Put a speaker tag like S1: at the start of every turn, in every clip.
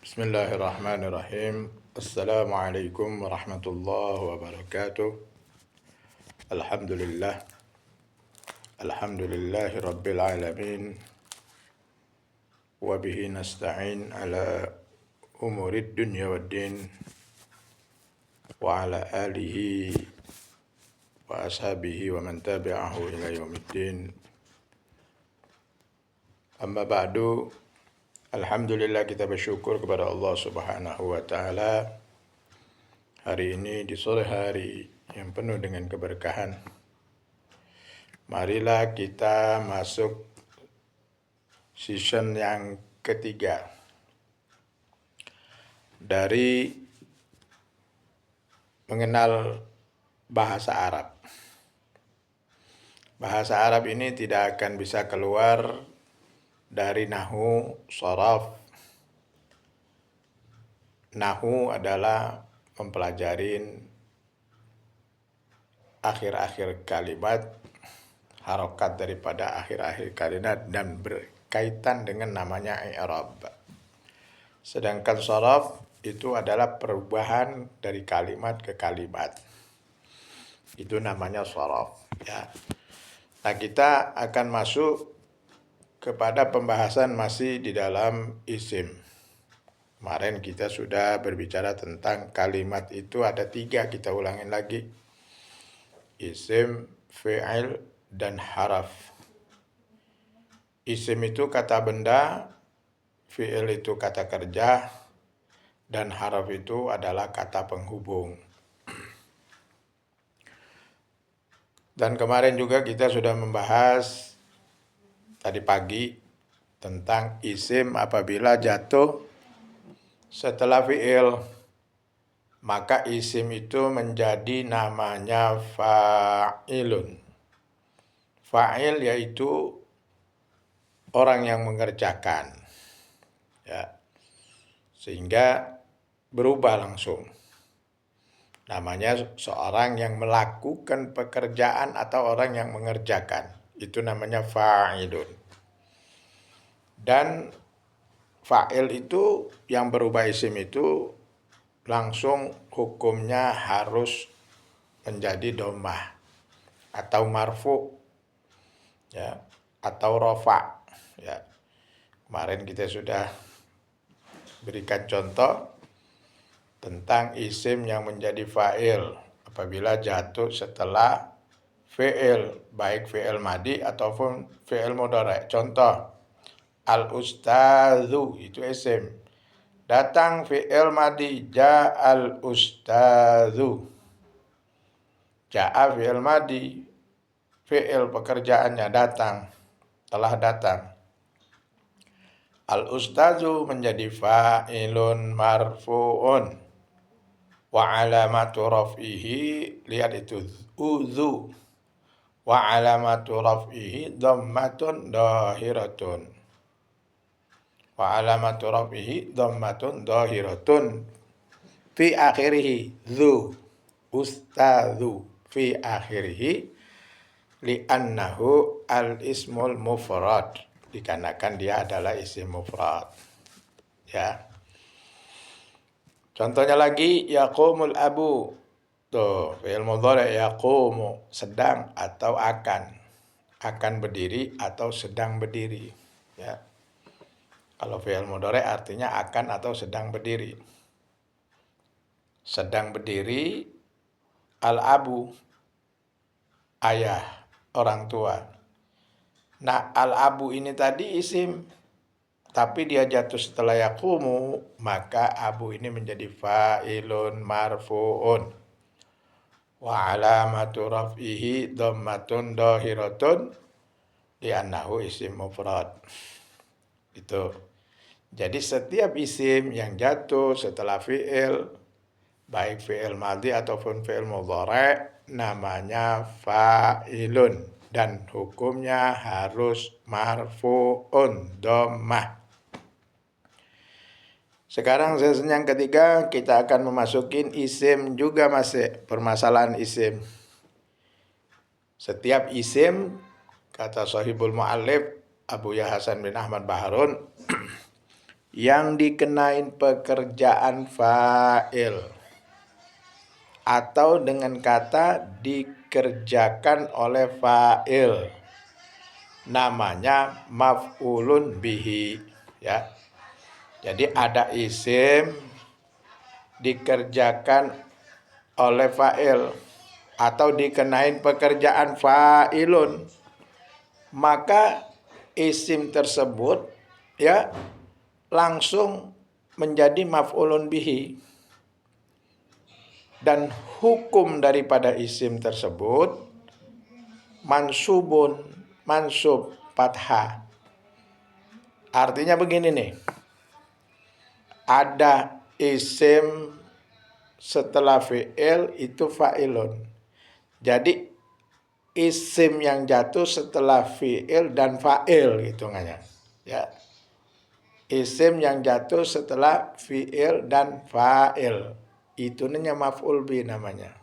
S1: Bismillahirrahmanirrahim. Assalamualaikum warahmatullahi wabarakatuh. Alhamdulillah. Alhamdulillahi rabbil alamin. Wa bihi nasta'in ala umurid dunya waddin. Wa ala alihi wa ashabihi wa man tabi'ahu ila yaumiddin. Amma ba'du. Alhamdulillah, kita bersyukur kepada Allah Subhanahu wa taala. Hari ini di sore hari yang penuh dengan keberkahan, marilah kita masuk season yang ketiga dari mengenal bahasa Arab. Bahasa Arab ini tidak akan bisa keluar dari nahu, sharaf. Nahu adalah mempelajarin akhir-akhir kalimat, harokat daripada akhir-akhir kalimat dan berkaitan dengan namanya i'rab. Sedangkan sharaf itu adalah perubahan dari kalimat ke kalimat. Itu namanya sharaf, ya. Nah, kita akan masuk kepada pembahasan masih di dalam isim. Kemarin kita sudah berbicara tentang kalimat itu ada 3, kita ulangin lagi. Isim, fi'il, dan haraf. Isim itu kata benda, fi'il itu kata kerja, dan haraf itu adalah kata penghubung. Dan kemarin juga kita sudah membahas tadi pagi tentang isim apabila jatuh setelah fi'il, maka isim itu menjadi namanya fa'ilun. Fa'il yaitu orang yang mengerjakan, ya, sehingga berubah langsung. Namanya seorang yang melakukan pekerjaan atau orang yang mengerjakan. Itu namanya fa'ilun. Dan fa'il itu yang berubah isim itu langsung hukumnya harus menjadi dhammah atau marfu, ya, atau rafa, ya. Kemarin kita sudah berikan contoh tentang isim yang menjadi fa'il apabila jatuh setelah fi'il, baik fi'il madi ataupun fi'il mudhari'. Contoh, al-ustadzu itu isim. Datang fi'il madi, ja'al ustadzu. Ja'a fi'il madi, fi'il pekerjaannya datang, telah datang. Al-ustadzu menjadi fa'ilun marfu'un. Wa alamatu raf'ihi, lihat itu uzu. Wa alamatu raf'ihi dhammatun dhahiratun. Wa alamatu raf'ihi dhammatun dhahiratun. Fi akhirihi zu, ustadzu fi akhirihi li'annahu al-ismul mufrad, dikarenakan dia adalah isim mufrad, ya. Contohnya lagi, yaqumul abu. Tuh, fi'il mudhari' yaqumu, sedang atau akan. Akan berdiri atau sedang berdiri, ya. Kalau fi'il mudhari' artinya akan atau sedang berdiri. Sedang berdiri, al-abu, ayah, orang tua. Nah, al-abu ini tadi isim, tapi dia jatuh setelah yaqumu, maka abu ini menjadi fa'ilun marfu'un. Wa alamatu raf'ihi dhammatun dhahiratun li'annahu isim mufrad. Itu. Jadi setiap isim yang jatuh setelah fi'il, baik fi'il madhi ataupun fi'il mudhari', namanya fa'ilun dan hukumnya harus marfu'un dhammah. Sekarang sesi yang ketiga kita akan memasukin isim juga, masih permasalahan isim. Setiap isim, kata Shahibul Mu'allif Abu Ya Hasan bin Ahmad Baharun, yang dikenain pekerjaan fa'il atau dengan kata dikerjakan oleh fa'il, namanya maf'ulun bihi, ya. Jadi ada isim dikerjakan oleh fa'il atau dikenain pekerjaan fa'ilun, maka isim tersebut ya langsung menjadi maf'ulun bihi, dan hukum daripada isim tersebut mansub fathah. Artinya begini nih, ada isim setelah fi'il itu fa'ilun. Jadi isim yang jatuh setelah fi'il dan fa'il hitungannya, ya. Isim yang jatuh setelah fi'il dan fa'il itu namanya maf'ul bi namanya.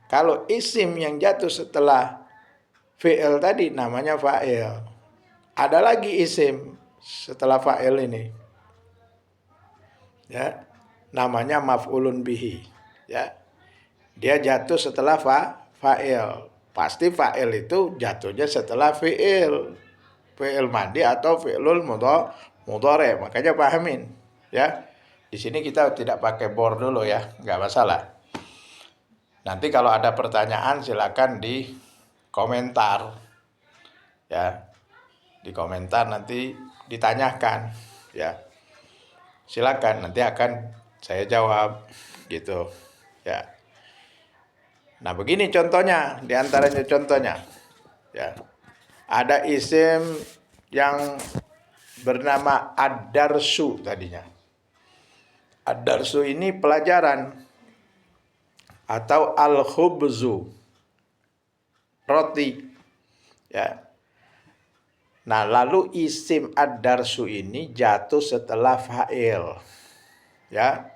S1: Kalau isim yang jatuh setelah fi'il tadi namanya fa'il. Ada lagi isim setelah fa'il ini, ya, namanya maf'ulun bihi, ya. Dia jatuh setelah fa'il. Pasti fa'il itu jatuhnya setelah fi'il. Fi'il madi atau fi'lul mudhari. Makanya pahamin, ya. Di sini kita tidak pakai bor dulu ya, nggak masalah. Nanti kalau ada pertanyaan silakan di komentar, ya. Di komentar nanti ditanyakan, ya. Silakan, nanti akan saya jawab, gitu, ya. Nah begini contohnya, diantaranya contohnya, ya. Ada isim yang bernama ad-darsu tadinya. Ad-darsu ini pelajaran atau al-khubzu, roti, ya. Nah lalu isim ad-darsu ini jatuh setelah fa'il, ya.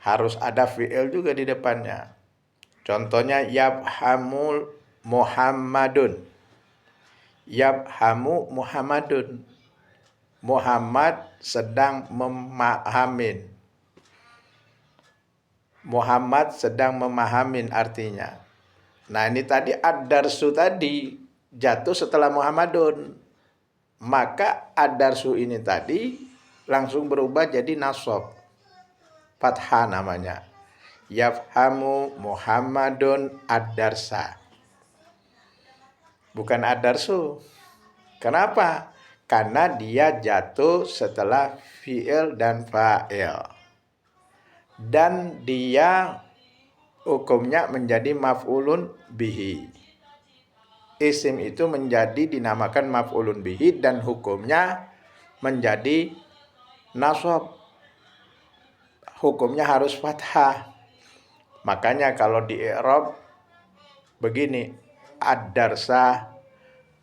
S1: Harus ada fi'il juga di depannya. Contohnya yabhamul Muhammadun. Yabhamu Muhammadun. Muhammad sedang memahamin. Muhammad sedang memahamin artinya. Nah ini tadi ad-darsu tadi jatuh setelah Muhammadun. Maka ad-darsu ini tadi langsung berubah jadi nasab. Fathah namanya. Yafhamu Muhammadun ad-darsa. Bukan ad-darsu. Kenapa? Karena dia jatuh setelah fi'il dan fa'il. Dan dia hukumnya menjadi maf'ulun bihi. Isim itu menjadi dinamakan maf'ulun bihi dan hukumnya menjadi nasab. Hukumnya harus fathah. Makanya kalau di i'rab begini, ad-darsa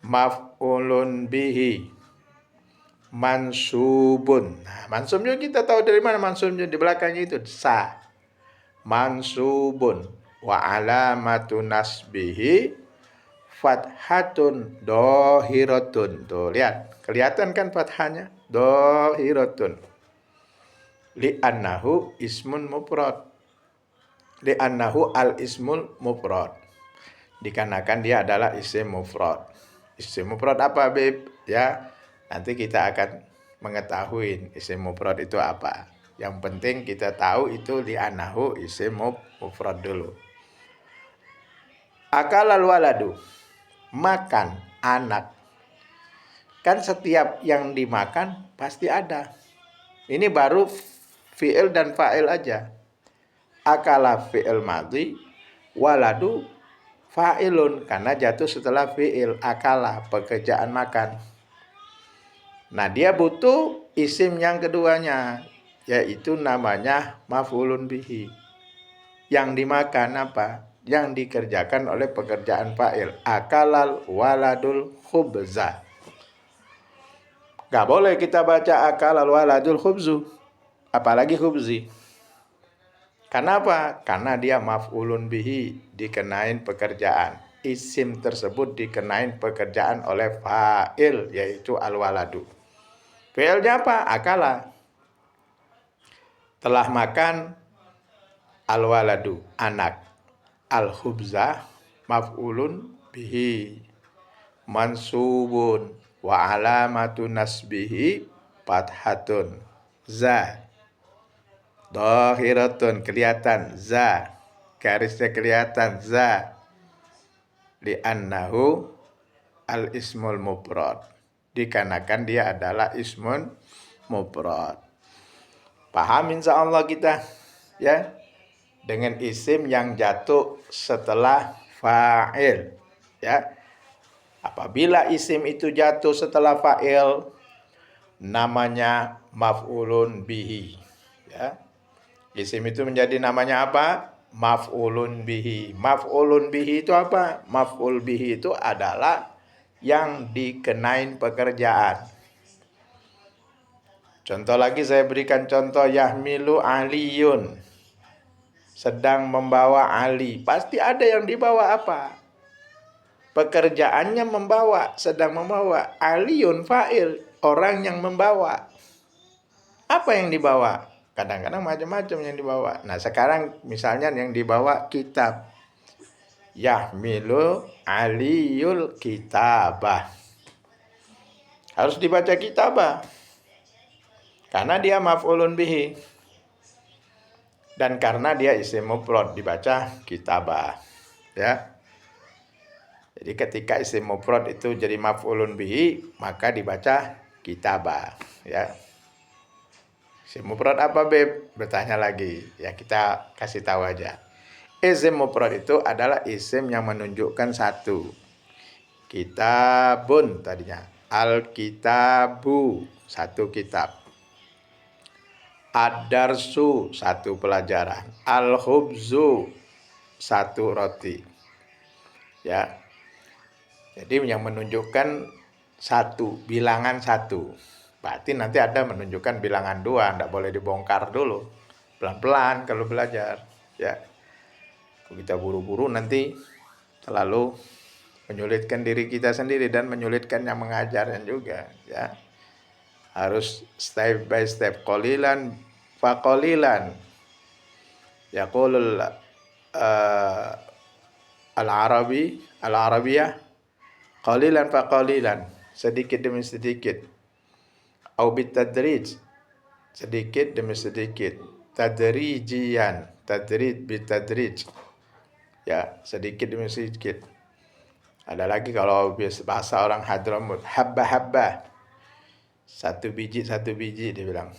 S1: maf'ulun bihi mansubun. Nah, mansubnya kita tahu dari mana mansubnya, di belakangnya itu sa. Mansubun wa alamatu nasbihi fathatun dohiratun. Tuh lihat, kelihatan kan fathahnya? Dohiratun. Li'annahu ismun mufrad. Li'annahu al-ismul mufrad. Dikarenakan dia adalah isim mufrad. Isim mufrad apa, Bib? Ya, nanti kita akan mengetahui isim mufrad itu apa. Yang penting kita tahu itu li'annahu isim mufrad dulu. Akalal waladu, makan anak. Kan setiap yang dimakan pasti ada. Ini baru fi'il dan fa'il aja. Akala fi'il madhi, waladu fa'ilun, karena jatuh setelah fi'il. Akala, pekerjaan makan. Nah dia butuh isim yang keduanya, yaitu namanya maf'ulun bihi. Yang dimakan apa? Yang dikerjakan oleh pekerjaan fa'il. Akalal waladul khubza. Gak boleh kita baca akalal waladul khubzu, apalagi khubzi. Kenapa? Karena dia maf'ulun bihi, dikenain pekerjaan. Isim tersebut dikenain pekerjaan oleh fa'il, yaitu al-waladu. Fi'ilnya apa? Akala. telah makan al-waladu anak, al-khubza maf'ulun bihi mansubun wa alamatu nasbihi fathatun za dhahiratun kelihatan za garisnya kelihatan za li'annahu al-ismul mufrad dikarenakan dia adalah ismun mufrad. Paham insyaallah kita ya, dengan isim yang jatuh setelah fa'il ya. Apabila isim itu jatuh setelah fa'il namanya maf'ulun bihi ya. Isim itu menjadi namanya apa? Maf'ulun bihi. Maf'ulun bihi itu apa? Maf'ul bihi itu adalah yang dikenain pekerjaan. Contoh lagi saya berikan contoh yahmilu aliyun. Sedang membawa Ali. Pasti ada yang dibawa apa? Pekerjaannya membawa, sedang membawa. Aliyun fa'il, orang yang membawa. Apa yang dibawa? Kadang-kadang macam-macam yang dibawa. Nah sekarang misalnya yang dibawa kitab. Yahmilu aliyul kitabah. Harus dibaca kitabah. Karena dia maf'ulun bihi. Dan karena dia isim mufrad dibaca kitabah. Ya. Jadi ketika isim mufrad itu jadi maf'ulun bihi, maka dibaca kitabah, ya. Isim mufrad apa, Beb? Bertanya lagi. Ya kita kasih tahu aja. Isim mufrad itu adalah isim yang menunjukkan satu. Kitabun tadinya. Al-kitabu, satu kitab. Ad-darsu, satu pelajaran. Al-khubzu, satu roti. Ya. Jadi yang menunjukkan satu, bilangan satu. Berarti nanti ada menunjukkan bilangan dua, tidak boleh dibongkar dulu. Pelan-pelan kalau belajar. Ya. Kalau kita buru-buru nanti terlalu menyulitkan diri kita sendiri dan menyulitkan yang mengajarnya juga. Ya. Harus step by step. Qalilan fa qalilan. Yaqulul al-arabiyah qalilan fa qalilan, sedikit demi sedikit. Au bitadrij, sedikit demi sedikit. Tadrijian, tadrij bitadrij. Ya, sedikit demi sedikit. Ada lagi kalau bahasa orang Hadramut, habba-habba. Satu biji dia bilang.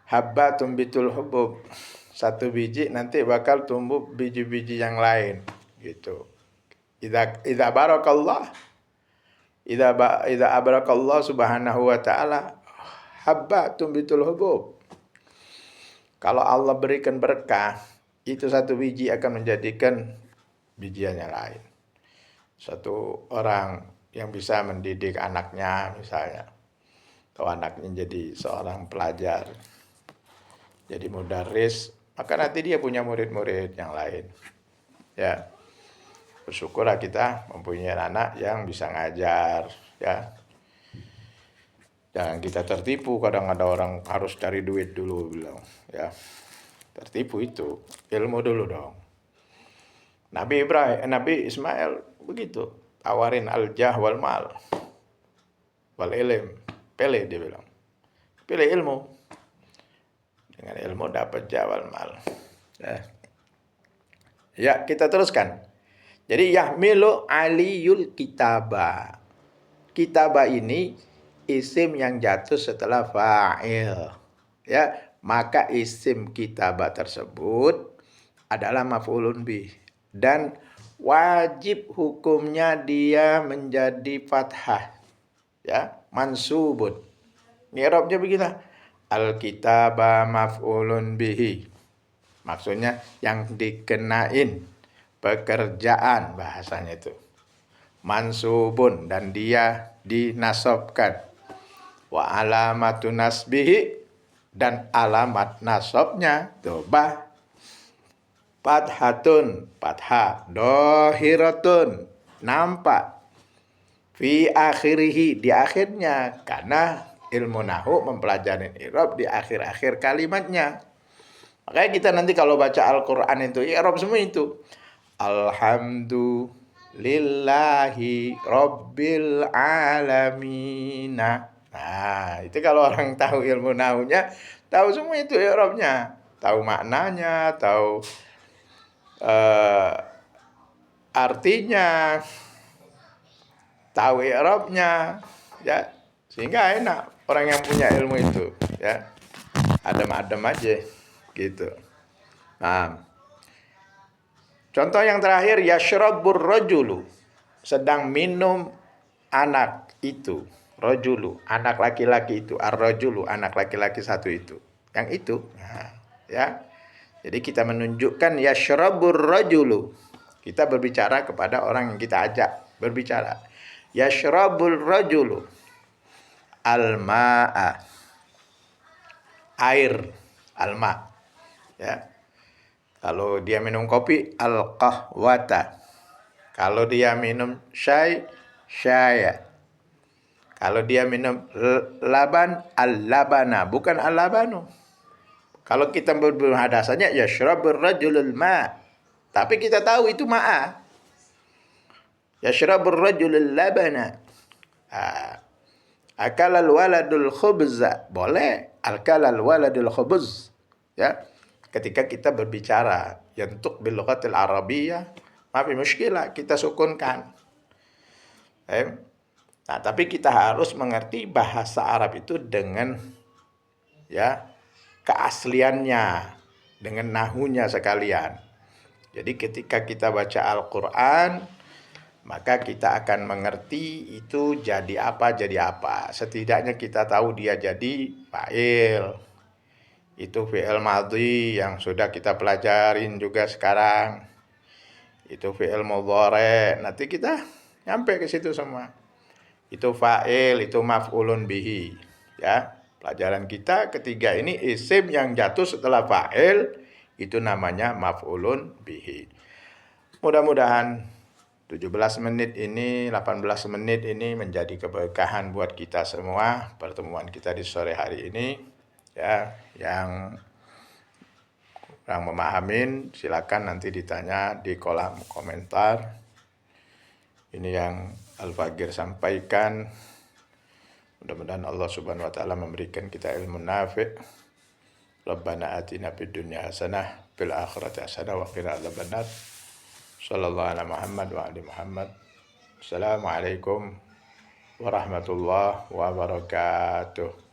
S1: Habba tumbitul hubub. Satu biji nanti bakal tumbuh biji-biji yang lain gitu. Idza barakallah, idza abarakallah subhanahu wa ta'ala habba tumbitul hubub. Kalau Allah berikan berkah, itu satu biji akan menjadikan bijian yang lain. Satu orang yang bisa mendidik anaknya misalnya, atau anaknya jadi seorang pelajar, jadi mudarris, maka nanti dia punya murid-murid yang lain. Ya. Bersyukurlah kita mempunyai anak yang bisa ngajar, ya. Jangan kita tertipu, kadang ada orang harus cari duit dulu bilang, ya. Tertipu itu, ilmu dulu dong. Nabi Ismail begitu, tawarin al-jah wal mal wal ilm, pilih dia bilang. Pilih ilmu. Dengan ilmu dapat jah wal mal. Ya, kita teruskan. Jadi yahmilu aliyul kitabah. Kitabah ini isim yang jatuh setelah fa'il. Ya, maka isim kitabah tersebut adalah maf'ulun bih dan wajib hukumnya dia menjadi fathah. Ya, mansubun. I'rabnya begitu. Al-kitabah maf'ulun bihi. Maksudnya yang dikenain pekerjaan, bahasanya itu. Mansubun, dan dia dinasabkan. Wa alamatu nasbihi, dan alamat nasabnya dobah fathatun, fathah, dohiratun, nampak, fi akhirihi, di akhirnya, karena ilmu nahu mempelajari i'rab di akhir-akhir kalimatnya. Makanya kita nanti kalau baca Al-Qur'an itu i'rab semua itu. Alhamdulillahi rabbil alamin. Nah, itu kalau orang tahu ilmu nahunya, tahu semua itu i'rabnya, tahu maknanya, tahu artinya, tahu i'rabnya, ya. Sehingga enak orang yang punya ilmu itu, ya. Adem-adem aja gitu. Nah, contoh yang terakhir, yashrabur rajulu, sedang minum anak itu. Rajulu, anak laki-laki itu. Ar-rajulu, anak laki-laki satu itu. Yang itu. Nah, ya. Jadi kita menunjukkan yashrabur rajulu. Kita berbicara kepada orang yang kita ajak berbicara. Yashrabur rajulu al-ma'a. Air, al-ma'. Ya. Kalau dia minum kopi, al-qahwata. Kalau dia minum syai, syaya. Kalau dia minum laban, al-labana, bukan al-labanu. Kalau kita berhadasannya, yashrabur rajulul ma'. Tapi kita tahu itu ma'a. Yashrabur rajulul labana. Akalal waladul khubza. Boleh. Akalal waladul khubz. Ya. Ketika kita berbicara yantuk bil lughatil arabiyyah, ma fi mushkilah, kita sukunkan. Nah, tapi kita harus mengerti bahasa Arab itu dengan ya keasliannya, dengan nahunya sekalian. Jadi ketika kita baca Al-Qur'an, maka kita akan mengerti itu jadi apa. Setidaknya kita tahu dia jadi fa'il. Itu fi'il madhi yang sudah kita pelajarin juga sekarang. Itu fi'il mudhari'. Nanti kita nyampe ke situ semua. Itu fa'il, itu maf'ulun bihi. Ya, pelajaran kita ketiga ini isim yang jatuh setelah fa'il itu namanya maf'ulun bihi. Mudah-mudahan 17 menit ini, 18 menit ini menjadi keberkahan buat kita semua pertemuan kita di sore hari ini. Ya, yang kurang memahamin silakan nanti ditanya di kolom komentar. Ini yang Al-Faqir sampaikan. Mudah-mudahan Allah Subhanahu wa taala memberikan kita ilmu nafi'. Rabbana atina fid dunya hasanah fil akhirati hasanah wa qina adzabannar. Sallallahu ala Muhammad wa ali Muhammad. Assalamualaikum warahmatullahi wabarakatuh.